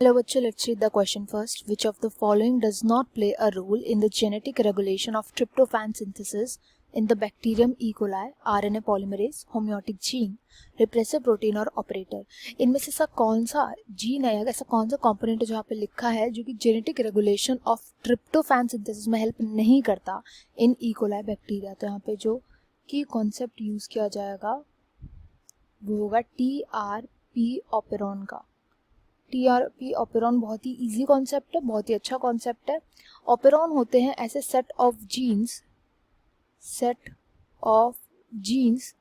Hello bachcho, let's read the question first. Which of the following does not play a role in the genetic regulation of tryptophan synthesis in the bacterium E. coli, RNA polymerase, homeotic gene, repressor protein और operator? इनमें से ऐसा कौन सा gene है, ऐसा कौन सा कंपोनेंट है जो यहाँ पे लिखा है जो कि genetic regulation of tryptophan synthesis में हेल्प नहीं करता इन ई कोलाई बैक्टीरिया? तो यहाँ पे जो की कॉन्सेप्ट यूज किया जाएगा वो होगा TRP ऑपेरॉन का। TRP ऑपेरॉन बहुत ही इजी कॉन्सेप्ट है, बहुत ही अच्छा कॉन्सेप्ट है। ऑपेरॉन होते हैं ऐसे सेट ऑफ जीन्स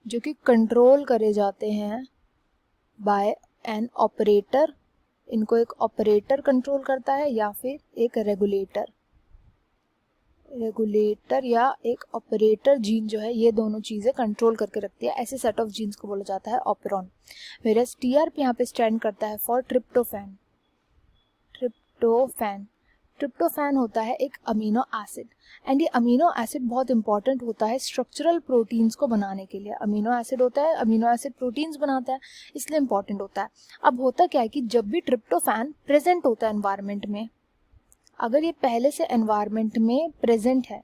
जो कि कंट्रोल करे जाते हैं बाय एन ऑपरेटर। इनको एक ऑपरेटर कंट्रोल करता है या फिर एक रेगुलेटर या एक ऑपरेटर जीन जो है, ये दोनों चीज़ें कंट्रोल करके रखती है। ऐसे सेट ऑफ जीन्स को बोला जाता है ऑपेरॉन। वेरएस TRP यहाँ पे स्टैंड करता है फॉर ट्रिप्टोफैन। ट्रिप्टोफैन होता है एक अमीनो एसिड, एंड ये अमीनो एसिड बहुत इंपॉर्टेंट होता है स्ट्रक्चरल प्रोटीन्स को बनाने के लिए। अमीनो एसिड होता है, अमीनो एसिड प्रोटीन्स बनाता है, इसलिए इंपॉर्टेंट होता है। अब होता क्या है कि जब भी ट्रिप्टोफैन प्रेजेंट होता है एनवायरनमेंट में, अगर ये पहले से एनवायरनमेंट में प्रेजेंट है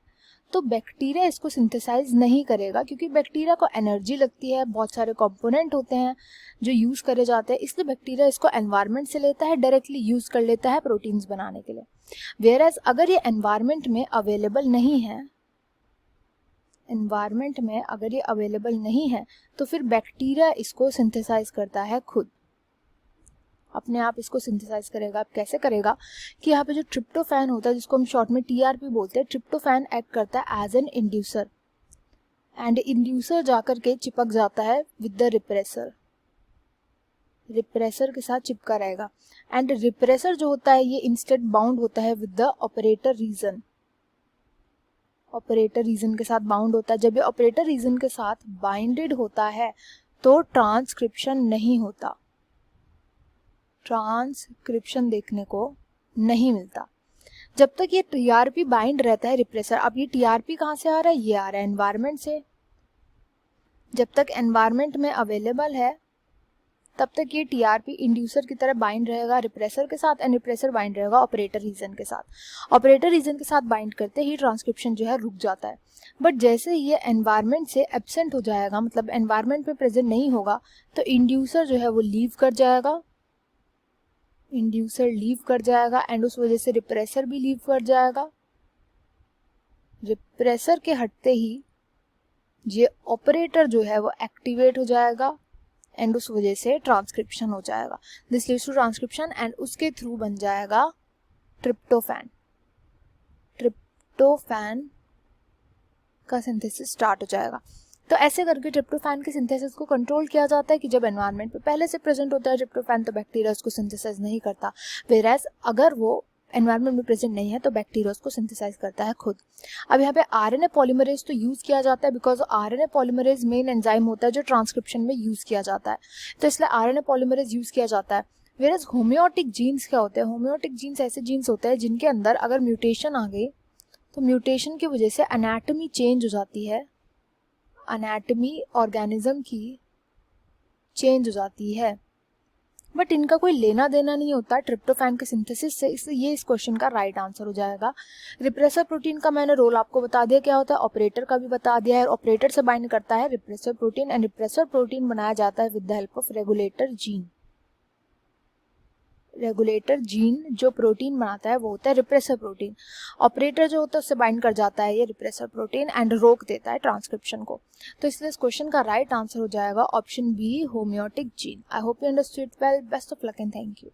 तो बैक्टीरिया इसको सिंथेसाइज नहीं करेगा, क्योंकि बैक्टीरिया को एनर्जी लगती है, बहुत सारे कंपोनेंट होते हैं जो यूज़ करे जाते हैं, इसलिए बैक्टीरिया इसको एनवायरनमेंट से लेता है, डायरेक्टली यूज़ कर लेता है प्रोटीन्स बनाने के लिए। वेयरएज अगर ये एनवायरनमेंट में अवेलेबल नहीं है, तो फिर बैक्टीरिया इसको सिंथेसाइज करता है खुद, अपने आप इसको सिंथेसाइज करेगा। अब कैसे करेगा कि यहाँ पे जो ट्रिप्टोफैन होता है जिसको हम शॉर्ट में TRP बोलते हैं, ट्रिप्टोफैन एक्ट करता है as an inducer, and inducer जाकर के चिपक जाता है विद द रिप्रेसर के साथ चिपका रहेगा, एंड रिप्रेसर जो होता है ये इंस्टेड बाउंड होता है विद द ऑपरेटर रीजन के साथ बाउंड होता है। जब ये ऑपरेटर रीजन के साथ बाइंडेड होता है तो ट्रांसक्रिप्शन नहीं होता, ट्रांसक्रिप्शन देखने को नहीं मिलता जब तक ये TRP बाइंड रहता है रिप्रेसर। अब ये TRP कहाँ से आ रहा है? ये आ रहा है एनवायरनमेंट से। जब तक एनवायरनमेंट में अवेलेबल है तब तक ये TRP इंड्यूसर की तरह बाइंड रहेगा रिप्रेसर के साथ, एंड रिप्रेसर बाइंड रहेगा ऑपरेटर रीजन के साथ। ऑपरेटर रीजन के साथ बाइंड करते ही ट्रांसक्रिप्शन जो है रुक जाता है। बट जैसे ये एनवायरनमेंट से एब्सेंट हो जाएगा, मतलब एनवायरनमेंट में प्रेजेंट नहीं होगा, तो इंड्यूसर जो है वो लीव कर जाएगा, एंड उस वजह से रिप्रेसर भी लीव कर जाएगा। रिप्रेसर के हटते ही ये ऑपरेटर जो है वो एक्टिवेट हो जाएगा, एंड उस वजह से ट्रांसक्रिप्शन हो जाएगा। This leads to transcription, and उसके थ्रू बन जाएगा ट्रिप्टोफैन का सिंथेसिस स्टार्ट हो जाएगा। तो ऐसे करके ट्रिप्टोफैन के सिंथेसिस को कंट्रोल किया जाता है कि जब एनवायरनमेंट में पहले से प्रेजेंट होता है ट्रिप्टोफैन तो बैक्टीरिया उसको सिंथेसाइज नहीं करता, वेयरएज अगर वो एनवायरनमेंट में प्रेजेंट नहीं है तो बैक्टीरिया उसको सिंथेसाइज करता है खुद। अब यहाँ पे RNA पॉलीमरेज तो यूज़ किया जाता है, because RNA polymerase main enzyme होता है जो ट्रांसक्रिप्शन में यूज़ किया जाता है, तो इसलिए RNA पॉलीमरेज यूज़ किया जाता है। वेयरएज होम्योटिक जीन्स क्या होते हैं? होम्योटिक जीन्स ऐसे जीन्स होते हैं जिनके अंदर अगर म्यूटेशन आ गई तो म्यूटेशन की वजह से एनाटॉमी चेंज हो जाती है, एनाटॉमी ऑर्गेनिज्म की चेंज हो जाती है, बट इनका कोई लेना देना नहीं होता ट्रिप्टोफैन के सिंथेसिस से, इसलिए ये इस क्वेश्चन का राइट आंसर हो जाएगा। रिप्रेसर प्रोटीन का मैंने रोल आपको बता दिया क्या होता है, ऑपरेटर का भी बता दिया है। ऑपरेटर से बाइंड करता है repressor protein, and repressor protein बनाया जाता है with the help of regulator gene जो प्रोटीन बनाता है वो होता है रिप्रेसर प्रोटीन। ऑपरेटर जो होता है उससे बाइंड कर जाता है ये रिप्रेसर प्रोटीन, एंड रोक देता है ट्रांसक्रिप्शन को। तो इसलिए इस क्वेश्चन का राइट आंसर हो जाएगा option B, homeotic gene. I hope you understood well. Best of luck and thank you.